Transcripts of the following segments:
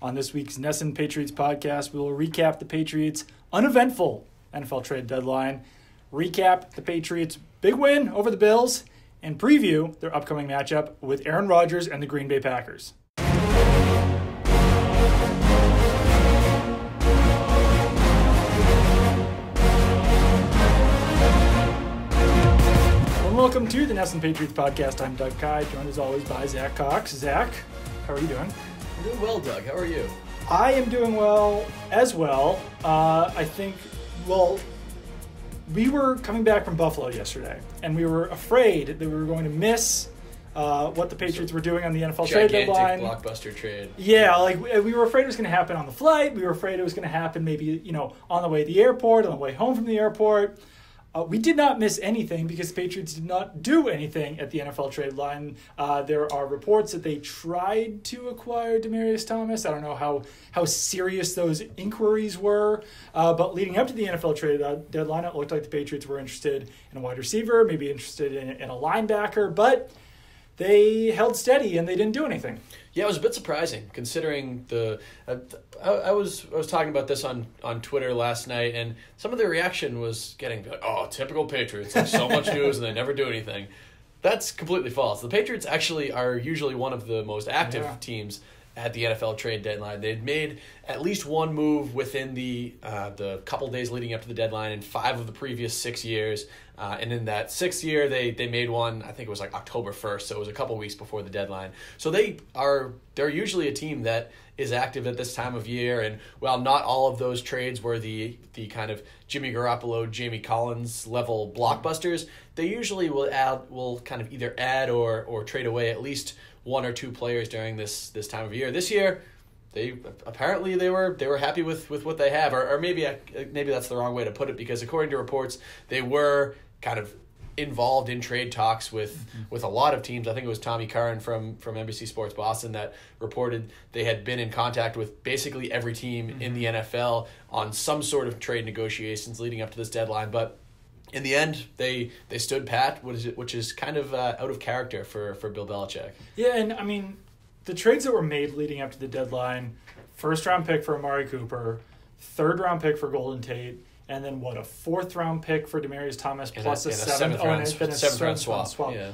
On this week's NESN Patriots podcast, we will recap the Patriots' uneventful NFL trade deadline, recap the Patriots' big win over the Bills, and preview their upcoming matchup with Aaron Rodgers and the Green Bay Packers. Welcome to the NESN Patriots podcast. I'm Doug Kai, joined as always by Zach Cox. Zach, how are you doing? I'm doing well, Doug. How are you? I am doing well as well. We were coming back from Buffalo yesterday, and we were afraid that we were going to miss what the Patriots were doing on the NFL trade deadline. Gigantic blockbuster trade. Yeah, we were afraid it was going to happen on the flight. We were afraid it was going to happen maybe, on the way to the airport, on the way home from the airport. We did not miss anything because the Patriots did not do anything at the NFL trade line. There are reports that they tried to acquire Demaryius Thomas. I don't know how serious those inquiries were. But leading up to the NFL trade deadline, it looked like the Patriots were interested in a wide receiver, maybe interested in a linebacker. But they held steady and they didn't do anything. Yeah, it was a bit surprising considering I was talking about this on Twitter last night, and some of the reaction was getting like, oh, typical Patriots, like so much news and they never do anything. That's completely false. The Patriots actually are usually one of the most active teams at the NFL trade deadline. They'd made at least one move within the couple days leading up to the deadline in 5 of the previous 6 years. And in that 6th year, they made one, I think it was like October 1st, so it was a couple weeks before the deadline. So they're usually a team that is active at this time of year. And while not all of those trades were the kind of Jimmy Garoppolo, Jamie Collins level blockbusters, they usually will kind of either add or trade away at least one or two players during this time of year. This year, they were happy with what they have, or maybe that's the wrong way to put it, because according to reports, they were kind of involved in trade talks with a lot of teams. I think it was Tommy Curran from NBC Sports Boston that reported they had been in contact with basically every team in the NFL on some sort of trade negotiations leading up to this deadline, but in the end, they stood pat, which is kind of out of character for Bill Belichick. Yeah, and I mean, the trades that were made leading up to the deadline, 1st-round pick for Amari Cooper, 3rd-round pick for Golden Tate, and then a 4th-round pick for Demaryius Thomas plus a 7th-round swap. Yeah.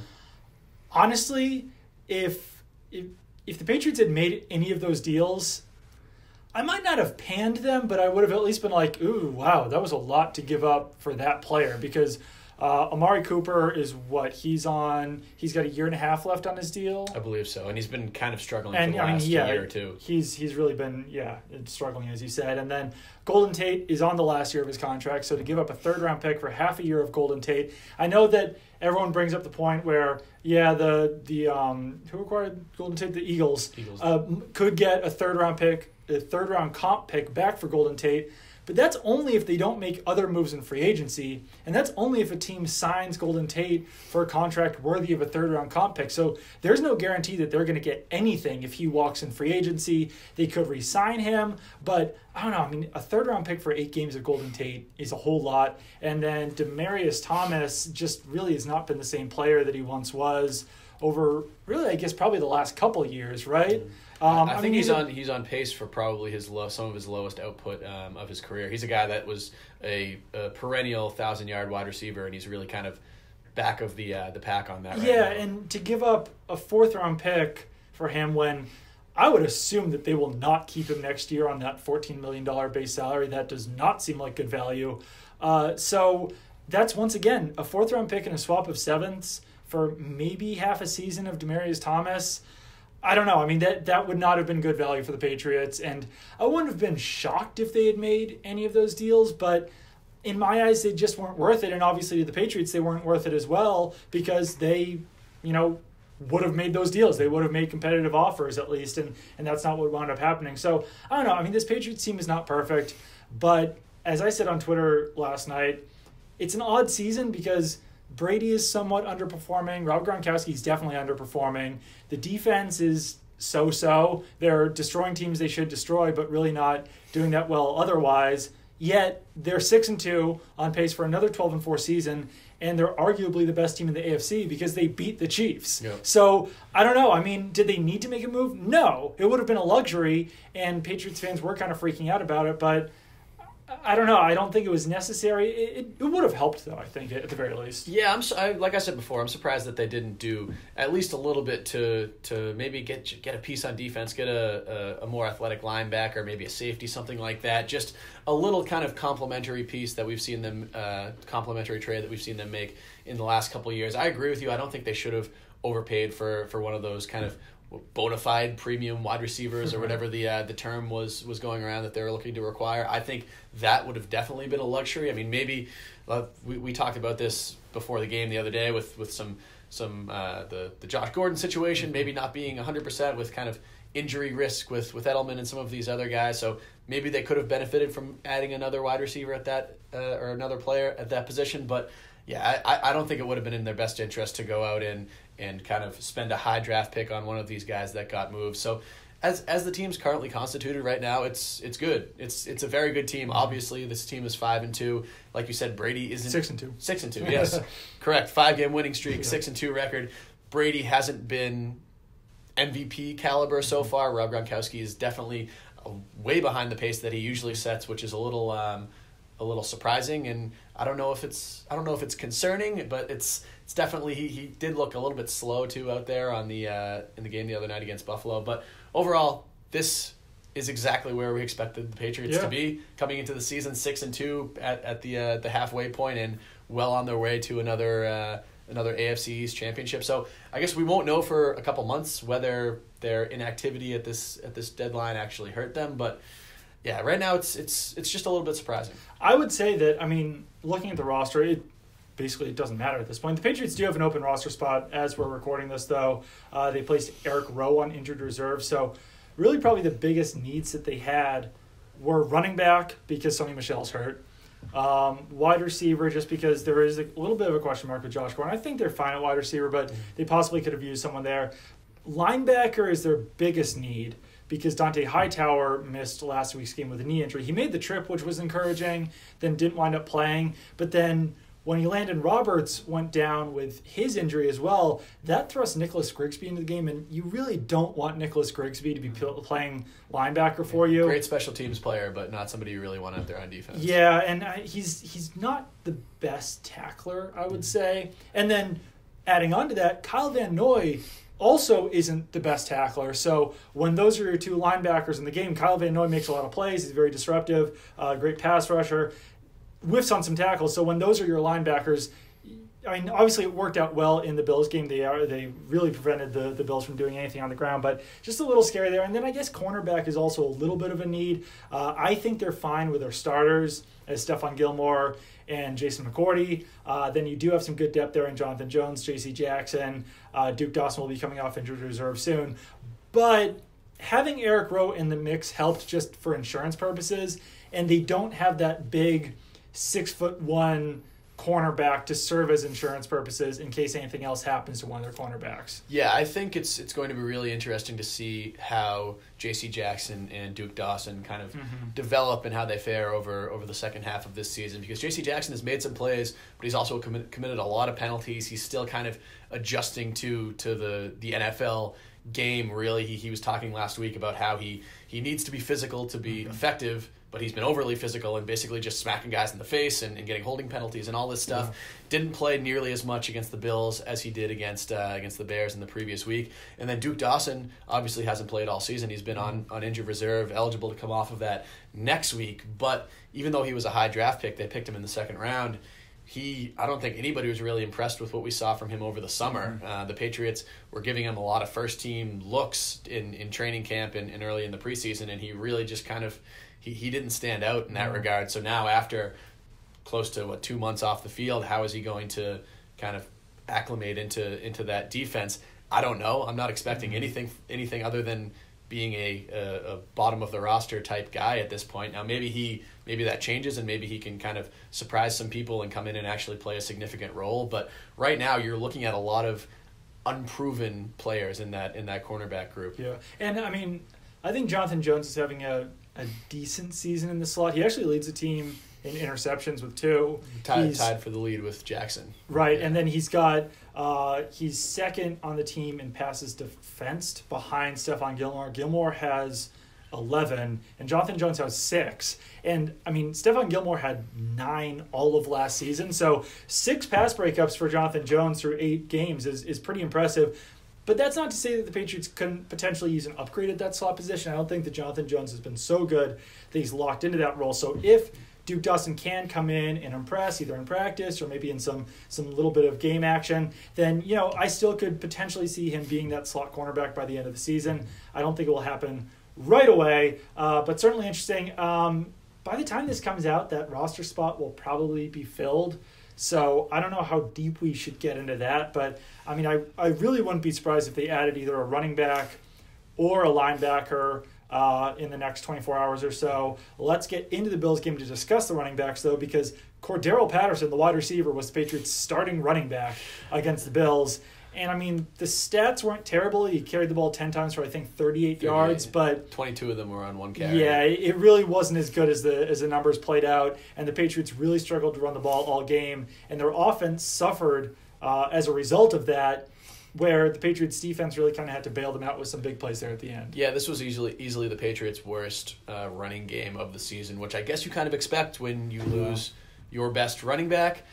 Honestly, if the Patriots had made any of those deals, I might not have panned them, but I would have at least been like, ooh, wow, that was a lot to give up for that player, because Amari Cooper is he's got 1.5 years left on his deal. I believe so, and he's been kind of struggling for the last year or two. He's really been struggling, as you said. And then Golden Tate is on the last year of his contract, so to give up a 3rd-round pick for half a year of Golden Tate, I know that everyone brings up the point where who acquired Golden Tate? The Eagles. Could get a 3rd-round comp pick back for Golden Tate. But that's only if they don't make other moves in free agency, and that's only if a team signs Golden Tate for a contract worthy of a 3rd-round comp pick. So there's no guarantee that they're going to get anything if he walks in free agency. They could re-sign him, but I don't know. I mean, a 3rd-round pick for 8 games of Golden Tate is a whole lot. And then Demaryius Thomas just really has not been the same player that he once was over, really, I guess, probably the last couple of years, right? I think he's on pace for probably some of his lowest output of his career. He's a guy that was a perennial 1,000-yard wide receiver, and he's really kind of back of the pack on that. Yeah, right now. And to give up a 4th-round pick for him when I would assume that they will not keep him next year on that $14 million base salary, that does not seem like good value. So that's once again a 4th-round pick and a swap of 7ths for maybe half a season of Demaryius Thomas. I don't know. I mean, that would not have been good value for the Patriots, and I wouldn't have been shocked if they had made any of those deals, but in my eyes, they just weren't worth it, and obviously to the Patriots, they weren't worth it as well, because they, would have made those deals. They would have made competitive offers at least, and that's not what wound up happening. So, I don't know. I mean, this Patriots team is not perfect, but as I said on Twitter last night, it's an odd season because Brady is somewhat underperforming. Rob Gronkowski is definitely underperforming. The defense is so-so. They're destroying teams they should destroy, but really not doing that well otherwise. Yet they're 6-2 on pace for another 12-4 season, and they're arguably the best team in the AFC because they beat the Chiefs. Yep. So I don't know. I mean, did they need to make a move? No, it would have been a luxury, and Patriots fans were kind of freaking out about it. But I don't know. I don't think it was necessary. It would have helped, though, I think, at the very least. Yeah, like I said before, I'm surprised that they didn't do at least a little bit to maybe get a piece on defense, get a more athletic linebacker, maybe a safety, something like that. Just a little kind of complementary piece that we've seen them, complementary trade that we've seen them make in the last couple of years. I agree with you. I don't think they should have overpaid for one of those kind of bona fide premium wide receivers or whatever the term was going around that they were looking to require. I think that would have definitely been a luxury. I mean, maybe we talked about this before the game the other day with some the Josh Gordon situation, maybe not being 100% with kind of injury risk with Edelman and some of these other guys. So maybe they could have benefited from adding another wide receiver at that or another player at that position. But yeah, I don't think it would have been in their best interest to go out and kind of spend a high draft pick on one of these guys that got moved. So as the team's currently constituted right now, it's good. It's a very good team. Obviously, this team is 5-2. Like you said, Brady isn't 6-2. 6-2, yes. Correct. 5-game winning streak, 6-2 record. Brady hasn't been MVP caliber so far. Rob Gronkowski is definitely way behind the pace that he usually sets, which is a little surprising, and I don't know if it's concerning, but it's definitely he did look a little bit slow too out there on the in the game the other night against Buffalo. But overall, this is exactly where we expected the Patriots to be coming into the season, 6-2 at the halfway point, and well on their way to another AFC East championship. So I guess we won't know for a couple months whether their inactivity at this deadline actually hurt them, but yeah, right now it's just a little bit surprising. I would say that, I mean, looking at the roster, it doesn't matter at this point. The Patriots do have an open roster spot as we're recording this, though. They placed Eric Rowe on injured reserve, so really probably the biggest needs that they had were running back because Sonny Michel's hurt, wide receiver just because there is a little bit of a question mark with Josh Gordon. I think they're fine at wide receiver, but they possibly could have used someone there. Linebacker is their biggest need, because Dante Hightower missed last week's game with a knee injury. He made the trip, which was encouraging, then didn't wind up playing. But then when Landon Roberts went down with his injury as well, that thrust Nicholas Grigsby into the game, and you really don't want Nicholas Grigsby to be playing linebacker for you. Great special teams player, but not somebody you really want out there on defense. Yeah, and he's not the best tackler, I would say. And then adding on to that, Kyle Van Noy also isn't the best tackler. So when those are your two linebackers in the game, Kyle Van Noy makes a lot of plays. He's very disruptive, great pass rusher, whiffs on some tackles. So when those are your linebackers, I mean, obviously it worked out well in the Bills game. They really prevented the Bills from doing anything on the ground, but just a little scary there. And then I guess cornerback is also a little bit of a need. I think they're fine with their starters as Stephon Gilmore and Jason McCourty. Then you do have some good depth there in Jonathan Jones, J.C. Jackson. Duke Dawson will be coming off injured reserve soon. But having Eric Rowe in the mix helped just for insurance purposes, and they don't have that big 6'1" cornerback to serve as insurance purposes in case anything else happens to one of their cornerbacks. Yeah, I think it's going to be really interesting to see how J.C. Jackson and Duke Dawson kind of develop and how they fare over the second half of this season, because J.C. Jackson has made some plays, but he's also committed a lot of penalties. He's still kind of adjusting to the NFL game, really. He was talking last week about how he needs to be physical to be effective, but he's been overly physical and basically just smacking guys in the face and getting holding penalties and all this stuff. Yeah. Didn't play nearly as much against the Bills as he did against the Bears in the previous week. And then Duke Dawson obviously hasn't played all season. He's been on injured reserve, eligible to come off of that next week. But even though he was a high draft pick, they picked him in the second round. I don't think anybody was really impressed with what we saw from him over the summer. The Patriots were giving him a lot of first-team looks in training camp and early in the preseason, and he really just kind of he didn't stand out in that regard. So now after close to 2 months off the field, how is he going to kind of acclimate into that defense? I don't know. I'm not expecting anything other than being a bottom of the roster type guy at this point. Now maybe that changes, and maybe he can kind of surprise some people and come in and actually play a significant role. But right now you're looking at a lot of unproven players in that cornerback group. Yeah, and I mean, I think Jonathan Jones is having a a decent season in the slot. He actually leads the team in interceptions with 2. Tied for the lead with Jackson. Right, yeah. And then he's got he's second on the team in passes defensed behind Stephon Gilmore. Gilmore has 11, and Jonathan Jones has 6. And, I mean, Stephon Gilmore had 9 all of last season, so 6 pass breakups for Jonathan Jones through 8 games is pretty impressive. But that's not to say that the Patriots couldn't potentially use an upgrade at that slot position. I don't think that Jonathan Jones has been so good that he's locked into that role. So if Duke Dawson can come in and impress, either in practice or maybe in some little bit of game action, then, I still could potentially see him being that slot cornerback by the end of the season. I don't think it will happen right away, but certainly interesting. By the time this comes out, that roster spot will probably be filled. So I don't know how deep we should get into that, but I mean, I really wouldn't be surprised if they added either a running back or a linebacker in the next 24 hours or so. Let's get into the Bills game to discuss the running backs, though, because Cordero Patterson, the wide receiver, was the Patriots' starting running back against the Bills. And, I mean, the stats weren't terrible. He carried the ball 10 times for, I think, 38 yards. But 22 of them were on one carry. Yeah, it really wasn't as good as the numbers played out. And the Patriots really struggled to run the ball all game. And their offense suffered as a result of that, where the Patriots' defense really kind of had to bail them out with some big plays there at the end. Yeah, this was easily the Patriots' worst running game of the season, which I guess you kind of expect when you lose your best running back.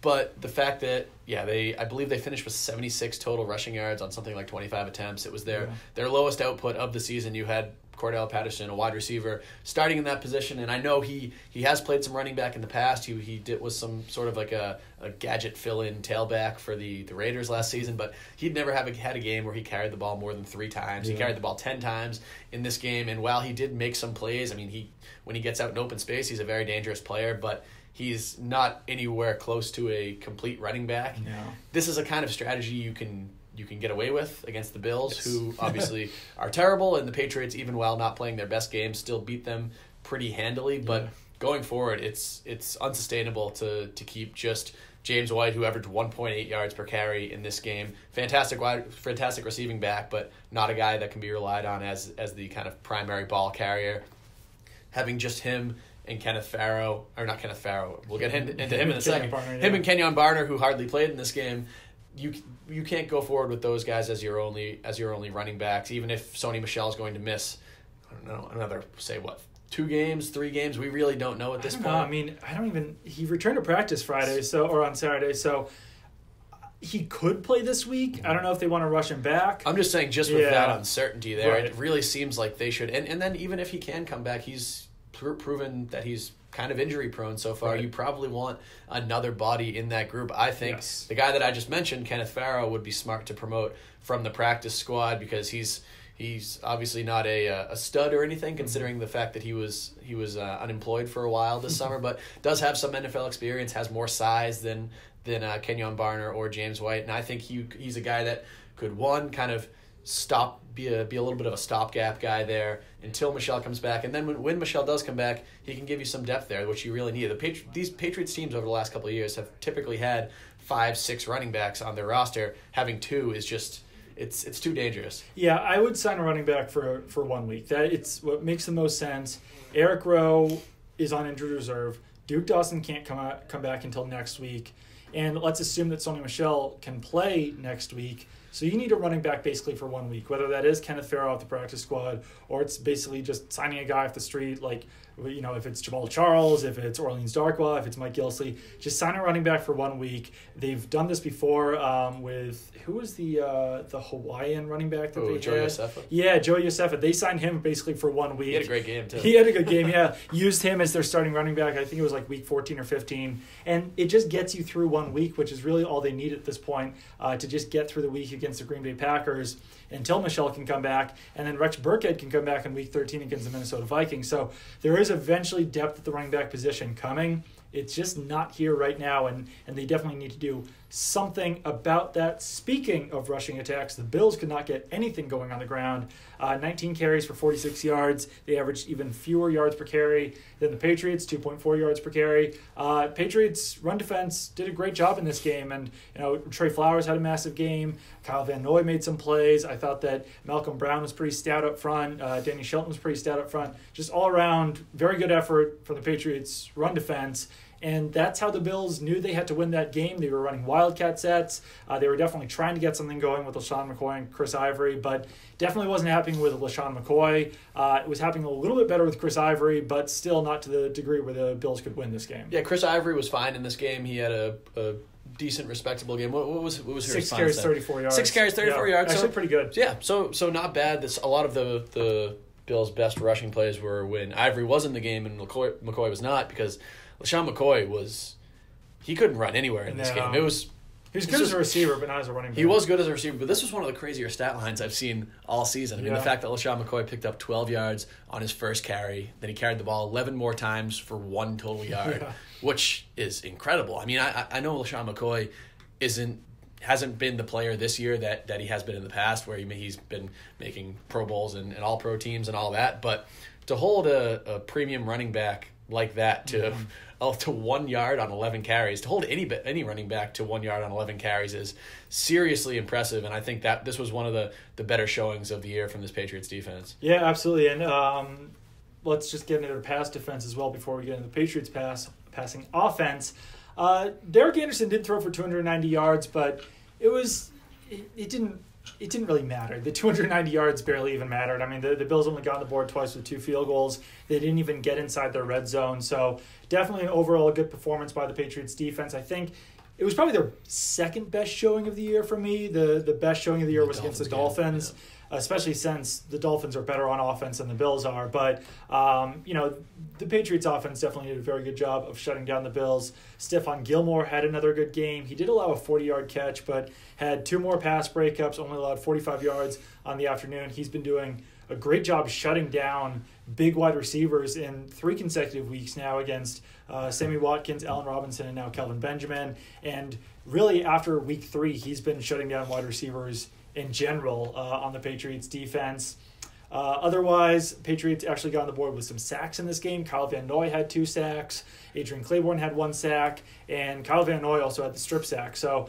But the fact that, I believe they finished with 76 total rushing yards on something like 25 attempts. It was their lowest output of the season. You had Cordell Patterson, a wide receiver, starting in that position. And I know he has played some running back in the past. He was some sort of like a gadget fill-in tailback for the Raiders last season. But he'd never had a game where he carried the ball more than 3 times. He carried the ball 10 times in this game. And while he did make some plays, I mean, when he gets out in open space, he's a very dangerous player. But he's not anywhere close to a complete running back. No. This is a kind of strategy you can get away with against the Bills, who obviously are terrible, and the Patriots, even while not playing their best game, still beat them pretty handily. But going forward, it's unsustainable to keep just James White, who averaged 1.8 yards per carry in this game. Fantastic receiving back, but not a guy that can be relied on as the kind of primary ball carrier. Having just him and Kenneth Farrow, or not Kenneth Farrow, we'll get into him in a second. Him and Kenyon Barner, who hardly played in this game. You can't go forward with those guys as your only running backs, even if Sony Michel is going to miss, I don't know, another, say, 2 games, 3 games? We really don't know at this point. I mean, he returned to practice Friday, or on Saturday, so he could play this week. I don't know if they want to rush him back. I'm just saying, just with that uncertainty there, right. It really seems like they should. And then even if he can come back, he's proven that he's kind of injury prone so far. Right. You probably want another body in that group. I think the guy that I just mentioned, Kenneth Farrow, would be smart to promote from the practice squad, because he's obviously not a stud or anything, considering the fact that he was unemployed for a while this summer, but does have some NFL experience, has more size than Kenyon Barner or James White, and I think he's a guy that could, one, kind of be a little bit of a stopgap guy there until Michel comes back, and then when Michel does come back, he can give you some depth there, which you really need. These Patriots teams over the last couple of years have typically had 5-6 running backs on their roster. Having 2 is just it's too dangerous. Yeah, I would sign a running back for 1 week. It's what makes the most sense. Eric Rowe is on injured reserve. Duke Dawson can't come back until next week, and let's assume that Sony Michel can play next week. So you need a running back basically for 1 week, whether that is Kenneth Farrow off the practice squad, or it's basically just signing a guy off the street, like, if it's Jamal Charles, if it's Orleans Darkwa, if it's Mike Gillislee, just sign a running back for 1 week. They've done this before with, who was the Hawaiian running back that they Joe had? Yosefa? Yeah, Joe Yosefa. They signed him basically for 1 week. He had a great game, too. He had a good game, yeah. Used him as their starting running back. I think it was like week 14 or 15. And it just gets you through 1 week, which is really all they need at this point, to just get through the week against the Green Bay Packers until Michel can come back. And then Rex Burkhead can come back in week 13 against the Minnesota Vikings. So there is eventually depth at the running back position coming. It's just not here right now, and they definitely need to do something about that. Speaking of rushing attacks, the Bills could not get anything going on the ground. 19 carries for 46 yards. They averaged even fewer yards per carry than the Patriots, 2.4 yards per carry. Patriots run defense did a great job in this game, and Trey Flowers had a massive game. Kyle Kyle Van Noy made some plays. I thought that Malcolm Brown was pretty stout up front. Danny Shelton was pretty stout up front. Just all around, very good effort from the Patriots' run defense. And that's how the Bills knew they had to win that game. They were running wildcat sets. They were definitely trying to get something going with LaShawn McCoy and Chris Ivory, but definitely wasn't happening with LaShawn McCoy. It was happening a little bit better with Chris Ivory, but still not to the degree where the Bills could win this game. Yeah, Chris Ivory was fine in this game. He had a decent, respectable game. What was her 6 carries, 34 yards. 6 carries, 34 yards. Actually, pretty good. Yeah, so not bad. A lot of the Bills' best rushing plays were when Ivory was in the game and McCoy was not, because LaShawn McCoy he couldn't run anywhere in this game. He was good as a receiver, but not as a running back. He was good as a receiver, but this was one of the crazier stat lines I've seen all season. I mean, the fact that LaShawn McCoy picked up 12 yards on his first carry, then he carried the ball 11 more times for 1 total yard, which is incredible. I mean, I know LaShawn McCoy hasn't been the player this year that he has been in the past, where he's been making Pro Bowls and all-pro teams and all that, but to hold a premium running back like that to 1 yard on 11 carries, to hold any running back to 1 yard on 11 carries is seriously impressive, and I think that this was one of the better showings of the year from this Patriots defense. Yeah, absolutely, and let's just get into the pass defense as well before we get into the Patriots passing offense. Derek Anderson did throw for 290 yards, but it didn't really matter. The 290 yards barely even mattered. I mean, the Bills only got on the board twice with 2 field goals. They didn't even get inside their red zone. So definitely an overall good performance by the Patriots defense. I think it was probably their second best showing of the year for me. The best showing of the year was against the Dolphins, especially since the Dolphins are better on offense than the Bills are. But, the Patriots offense definitely did a very good job of shutting down the Bills. Stephon Gilmore had another good game. He did allow a 40-yard catch, but had 2 more pass breakups, only allowed 45 yards on the afternoon. He's been doing a great job shutting down big wide receivers in 3 consecutive weeks now against Sammy Watkins, Allen Robinson, and now Kelvin Benjamin. And really, after week 3, he's been shutting down wide receivers in general on the Patriots defense. Otherwise, Patriots actually got on the board with some sacks in this game. Kyle Van Noy had 2 sacks. Adrian Claiborne had 1 sack. And Kyle Van Noy also had the strip sack. So,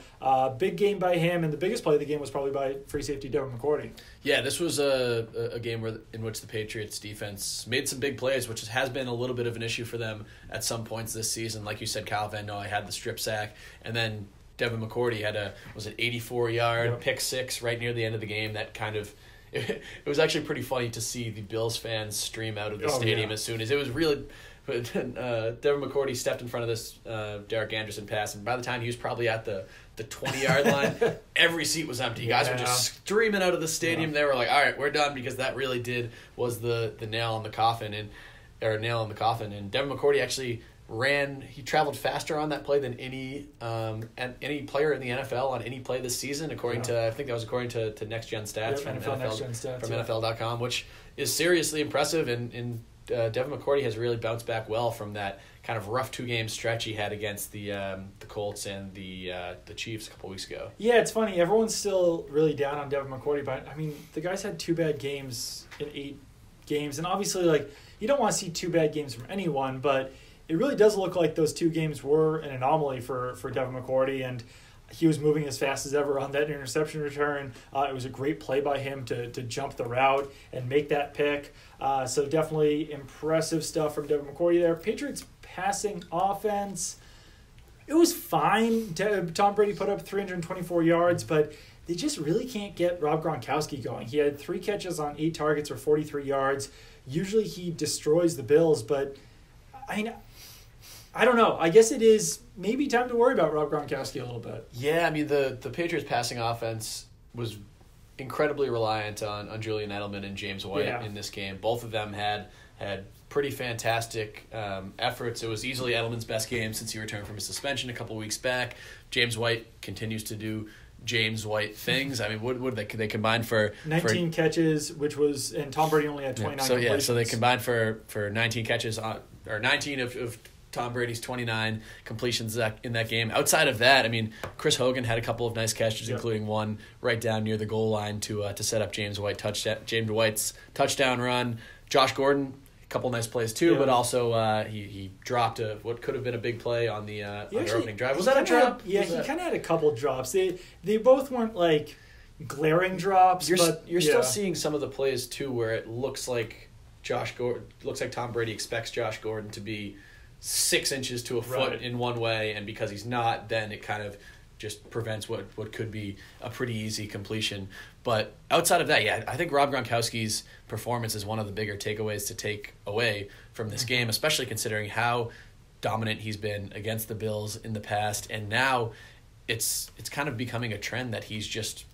big game by him. And the biggest play of the game was probably by free safety Devin McCourty. Yeah, this was a game in which the Patriots defense made some big plays, which has been a little bit of an issue for them at some points this season. Like you said, Kyle Van Noy had the strip sack. And then Devin McCourty had 84-yard pick 6 right near the end of the game. That kind of... It was actually pretty funny to see the Bills fans stream out of the stadium as soon as it was really. Devin McCourty stepped in front of this Derek Anderson pass, and by the time he was probably at the 20-yard line, every seat was empty. Guys were just streaming out of the stadium. They were like, "All right, we're done," because that really was the nail in the coffin, and Devin McCourty actually he traveled faster on that play than any player in the NFL on any play this season, according to Next Gen Stats from NFL.com, which is seriously impressive, and Devin McCourty has really bounced back well from that kind of rough 2-game stretch he had against the Colts and the Chiefs a couple weeks ago. Yeah, it's funny. Everyone's still really down on Devin McCourty, but I mean, the guy's had 2 bad games in 8 games, and obviously, you don't want to see 2 bad games from anyone, but it really does look like those 2 games were an anomaly for Devin McCourty, and he was moving as fast as ever on that interception return. It was a great play by him to jump the route and make that pick. So definitely impressive stuff from Devin McCourty there. Patriots passing offense, it was fine. Tom Brady put up 324 yards, but they just really can't get Rob Gronkowski going. He had 3 catches on 8 targets for 43 yards. Usually he destroys the Bills, but I don't know. I guess it is maybe time to worry about Rob Gronkowski a little bit. Yeah, I mean, the Patriots passing offense was incredibly reliant on Julian Edelman and James White in this game. Both of them had pretty fantastic efforts. It was easily Edelman's best game since he returned from his suspension a couple weeks back. James White continues to do James White things. I mean, what did they combined for 19 catches, and Tom Brady only had 29 completions. So they combined for 19 catches or 19 of Tom Brady's 29 completions in that game. Outside of that, I mean, Chris Hogan had a couple of nice catches, including one right down near the goal line to set up James White's touchdown run. Josh Gordon, a couple nice plays too, but also he dropped what could have been a big play on the opening drive. Was that a drop? He kind of had a couple drops. They both weren't glaring drops. You're still seeing some of the plays too where it looks like Tom Brady expects Josh Gordon to be 6 inches to a foot in one way, and because he's not, then it kind of just prevents what could be a pretty easy completion. But outside of that, I think Rob Gronkowski's performance is one of the bigger takeaways to take away from this game, especially considering how dominant he's been against the Bills in the past, and now it's kind of becoming a trend that he's just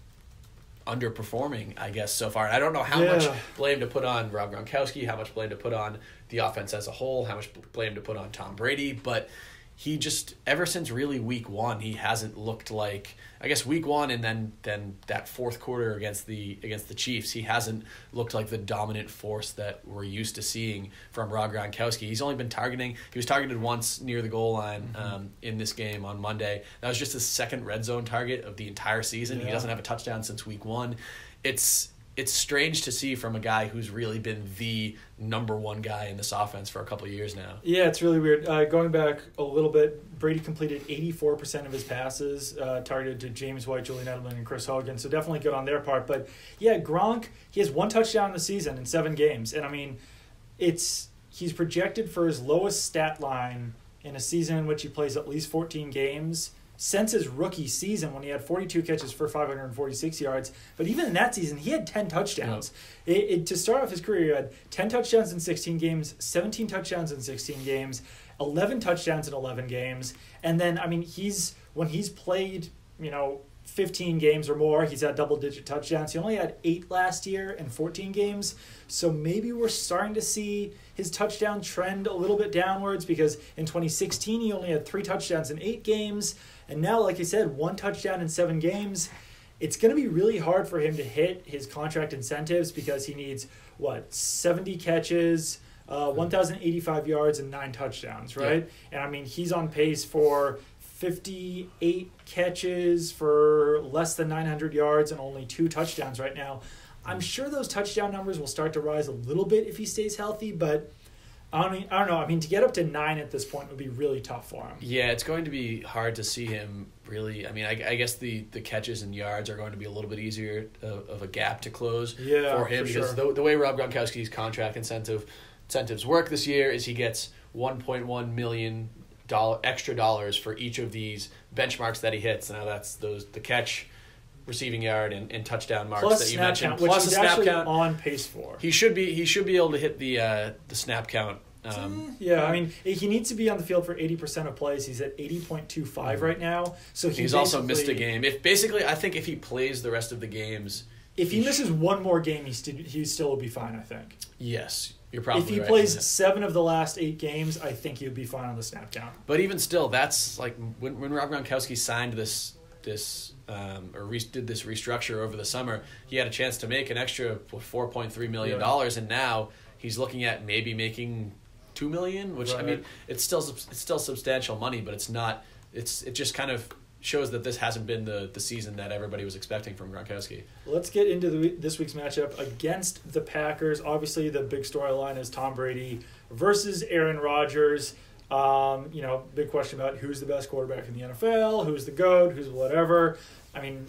underperforming, I guess, so far. And I don't know how much blame to put on Rob Gronkowski, how much blame to put on the offense as a whole, how much blame to put on Tom Brady, but he just, ever since really week one, he hasn't looked like, I guess week one and then that fourth quarter against the Chiefs, he hasn't looked like the dominant force that we're used to seeing from Rob Gronkowski. He was targeted once near the goal line in this game on Monday. That was just his second red zone target of the entire season. He doesn't have a touchdown since week one. It's strange to see from a guy who's really been the number one guy in this offense for a couple of years now. Yeah, it's really weird. Going back a little bit, Brady completed 84% of his passes, targeted to James White, Julian Edelman, and Chris Hogan, so definitely good on their part. But yeah, Gronk, he has one touchdown in the season in 7 games. And I mean, he's projected for his lowest stat line in a season in which he plays at least 14 games since his rookie season, when he had 42 catches for 546 yards. But even in that season, he had 10 touchdowns. To start off his career, he had 10 touchdowns in 16 games, 17 touchdowns in 16 games, 11 touchdowns in 11 games. And then, I mean, when he's played, 15 games or more, he's had double-digit touchdowns. He only had 8 last year in 14 games. So maybe we're starting to see his touchdown trend a little bit downwards, because in 2016, he only had 3 touchdowns in 8 games. And now, like I said, 1 touchdown in 7 games. It's going to be really hard for him to hit his contract incentives, because he needs, 70 catches, 1,085 yards, and 9 touchdowns, right? Yeah. And, I mean, he's on pace for 58 catches for less than 900 yards and only 2 touchdowns right now. I'm sure those touchdown numbers will start to rise a little bit if he stays healthy, but I don't know. I mean, to get up to 9 at this point would be really tough for him. Yeah, it's going to be hard to see him really. I mean, I guess the catches and yards are going to be a little bit easier of a gap to close for him, because the way Rob Gronkowski's contract incentives work this year is he gets $1.1 million extra dollars for each of these benchmarks that he hits. Now that's the catch, receiving yard, and touchdown marks plus that you mentioned, count, plus which a snap count on pace for. He should be able to hit the snap count. I mean, he needs to be on the field for 80% of plays. He's at 80.25 right now. So he's also missed a game. I think if he plays the rest of the games, if he misses one more game, he still will be fine, I think. Yes, you're probably right. If he plays 7 of the last 8 games, I think he would be fine on the snap count. But even still, that's like when Rob Gronkowski signed this did this restructure over the summer, he had a chance to make an extra $4.3 million, and now he's looking at maybe making $2 million, which I mean, it's still substantial money, but it's not. It just kind of shows that this hasn't been the season that everybody was expecting from Gronkowski. Let's get into this week's matchup against the Packers. Obviously, the big storyline is Tom Brady versus Aaron Rodgers. Big question about who's the best quarterback in the NFL, who's the GOAT, who's whatever. I mean,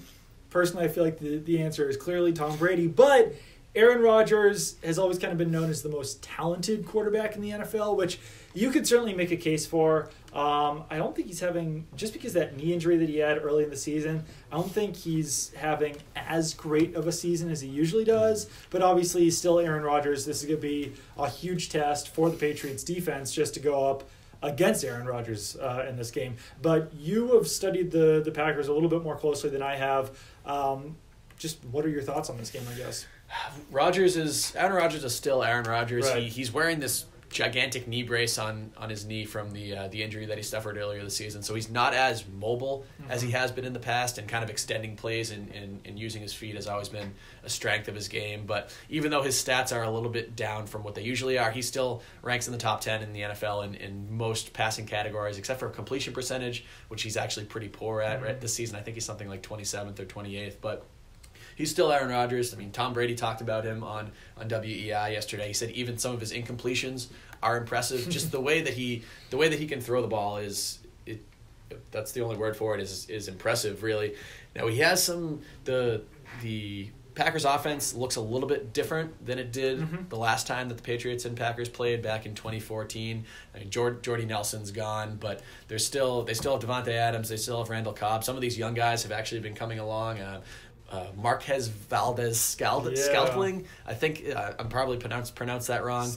personally, I feel like the answer is clearly Tom Brady, but Aaron Rodgers has always kind of been known as the most talented quarterback in the NFL, which you could certainly make a case for. I don't think he's having, just because that knee injury that he had early in the season, I don't think he's having as great of a season as he usually does. But obviously, he's still Aaron Rodgers. This is going to be a huge test for the Patriots defense just to go up against Aaron Rodgers in this game. But you have studied the Packers a little bit more closely than I have. Just what are your thoughts on this game, I guess? Aaron Rodgers is still Aaron Rodgers. Right. He's wearing this gigantic knee brace on his knee from the injury that he suffered earlier this season. So he's not as mobile as he has been in the past, and kind of extending plays and using his feet has always been a strength of his game. But even though his stats are a little bit down from what they usually are, he still ranks in the top 10 in the NFL in most passing categories, except for completion percentage, which he's actually pretty poor at right this season. I think he's something like 27th or 28th, but he's still Aaron Rodgers. I mean, Tom Brady talked about him on WEI yesterday. He said even some of his incompletions are impressive. Just the way that he can throw the ball that's the only word for it is impressive, really. Now he has the the Packers offense looks a little bit different than it did the last time that the Patriots and Packers played back in 2014. I mean, Jordy Nelson's gone, but they still have Devontae Adams, they still have Randall Cobb. Some of these young guys have actually been coming along. Marquez Valdez Scantling, I think I'm probably pronounced that wrong.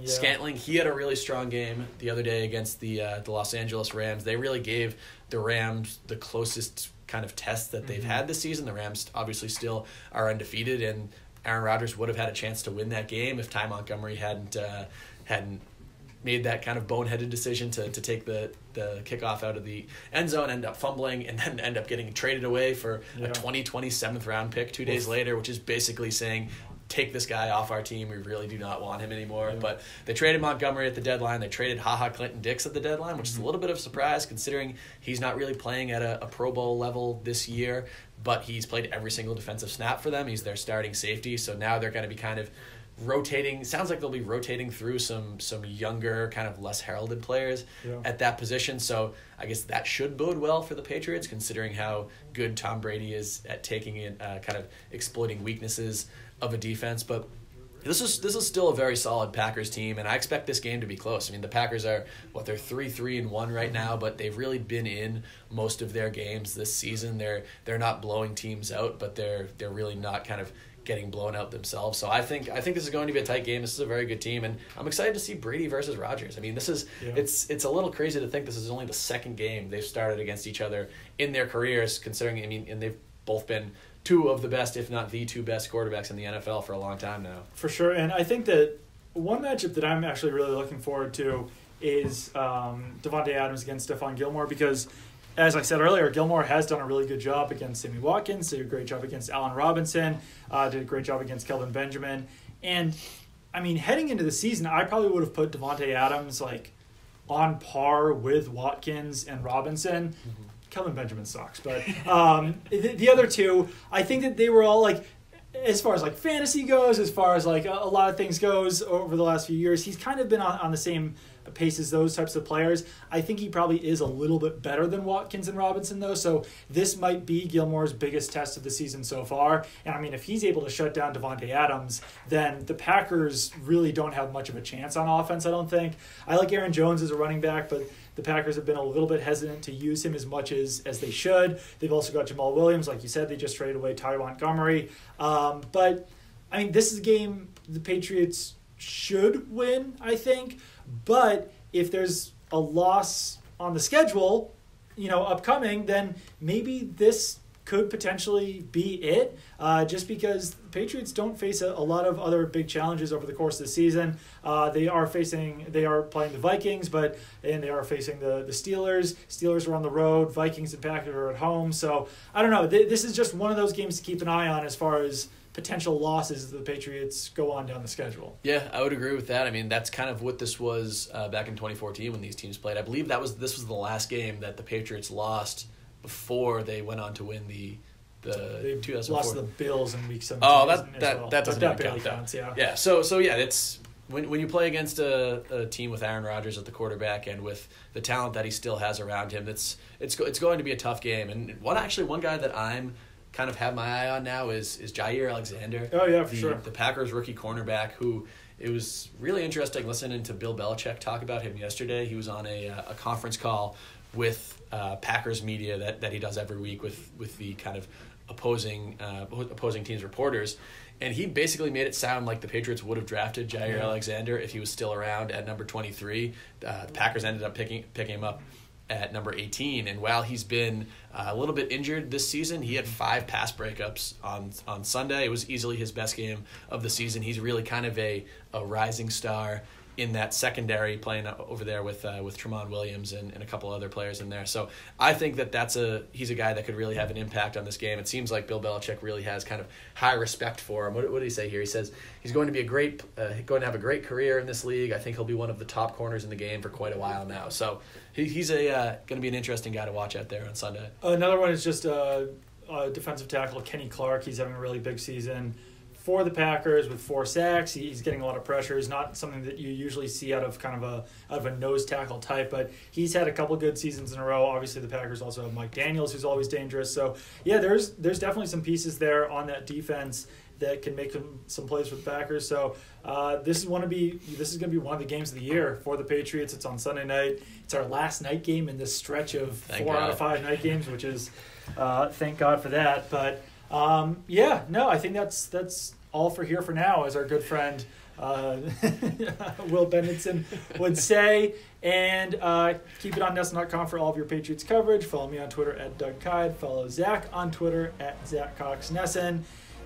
Scantling, he had a really strong game the other day against the Los Angeles Rams. They really gave the Rams the closest kind of test that they've had this season. The Rams obviously still are undefeated, and Aaron Rodgers would have had a chance to win that game if Ty Montgomery hadn't made that kind of boneheaded decision to take the kickoff out of the end zone, end up fumbling, and then end up getting traded away for a 2020 7th round pick 2 days later, which is basically saying, take this guy off our team. We really do not want him anymore. Yeah. But they traded Montgomery at the deadline. They traded Clinton-Dix at the deadline, which is a little bit of a surprise considering he's not really playing at a Pro Bowl level this year, but he's played every single defensive snap for them. He's their starting safety. So now they're going to be kind of rotating. Sounds like they'll be rotating through some younger, kind of less heralded players at that position. So I guess that should bode well for the Patriots, considering how good Tom Brady is at taking it, kind of exploiting weaknesses of a defense. But this is still a very solid Packers team, and I expect this game to be close. I mean, the Packers are they're 3-3-1 right now, but they've really been in most of their games this season. They're not blowing teams out, but they're really not kind of getting blown out themselves. So I think this is going to be a tight game. This is a very good team, and I'm excited to see Brady versus Rodgers. I mean, this is it's a little crazy to think this is only the second game they've started against each other in their careers, considering, I mean, and they've both been two of the best, if not the two best quarterbacks in the NFL for a long time now. For sure, and I think that one matchup that I'm actually really looking forward to is Devontae Adams against Stephon Gilmore, because as I said earlier, Gilmore has done a really good job against Sammy Watkins, did a great job against Allen Robinson, did a great job against Kelvin Benjamin. And, I mean, heading into the season, I probably would have put Devontae Adams, like, on par with Watkins and Robinson. Kelvin Benjamin sucks, but the other two, I think that they were all, like, as far as, like, fantasy goes, as far as, like, a lot of things goes over the last few years, he's kind of been on the same pace as those types of players. I think he probably is a little bit better than Watkins and Robinson, though, so this might be Gilmore's biggest test of the season so far. And, I mean, if he's able to shut down Devontae Adams, then the Packers really don't have much of a chance on offense, I don't think. I like Aaron Jones as a running back, but the Packers have been a little bit hesitant to use him as much as they should. They've also got Jamal Williams. Like you said, they just traded away Ty Montgomery. But, I mean, this is a game the Patriots should win, I think. But if there's a loss on the schedule, upcoming, then maybe this could potentially be it, just because the Patriots don't face a lot of other big challenges over the course of the season. They are playing the Vikings, and they are facing the Steelers. Steelers are on the road. Vikings and Packers are at home. So I don't know. This is just one of those games to keep an eye on as far as potential losses as the Patriots go on down the schedule. Yeah, I would agree with that. I mean, that's kind of what this was back in 2014 when these teams played. I believe this was the last game that the Patriots lost before they went on to win the 2004. Lost the Bills in Week 17. Oh, that doesn't even count. Yeah. Yeah. So yeah, it's when you play against a team with Aaron Rodgers at the quarterback and with the talent that he still has around him, it's going to be a tough game. And one guy that I'm kind of have my eye on now is Jair Alexander. Oh yeah, for sure. The Packers rookie cornerback who. It was really interesting listening to Bill Belichick talk about him yesterday. He was on a conference call with Packers media that he does every week with the kind of opposing teams' reporters, and he basically made it sound like the Patriots would have drafted Jair Alexander if he was still around at number 23. The Packers ended up picking him up at number 18, and while he's been a little bit injured this season, he had 5 pass breakups on Sunday. It was easily his best game of the season. He's really kind of a rising star in that secondary, playing over there with Tramon Williams and a couple other players in there. So I think he's a guy that could really have an impact on this game. It seems like Bill Belichick really has kind of high respect for him. What did he say here? He says he's going to be going to have a great career in this league. I think he'll be one of the top corners in the game for quite a while now. So he's going to be an interesting guy to watch out there on Sunday. Another one is just defensive tackle Kenny Clark. He's having a really big season for the Packers with 4 sacks. He's getting a lot of pressure. He's not something that you usually see out of kind of a nose tackle type, but he's had a couple good seasons in a row. Obviously, the Packers also have Mike Daniels, who's always dangerous. So, yeah, there's definitely some pieces there on that defense that can make some plays for the Packers. So this is going to be one of the games of the year for the Patriots. It's on Sunday night. It's our last night game in this stretch of 4 out of 5 night games, which is thank God for that. But I think that's all for here for now, as our good friend Will Benenson would say. And keep it on NESN.com for all of your Patriots coverage. Follow me on Twitter at Doug Kyde. Follow Zach on Twitter at ZachCoxNESN.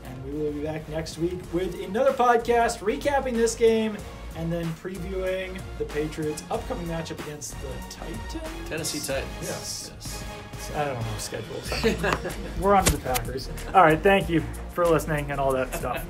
And we will be back next week with another podcast recapping this game and then previewing the Patriots' upcoming matchup against the Titans. Tennessee Titans. Yes. I don't know schedules. We're on to the Packers. All right. Thank you for listening and all that stuff.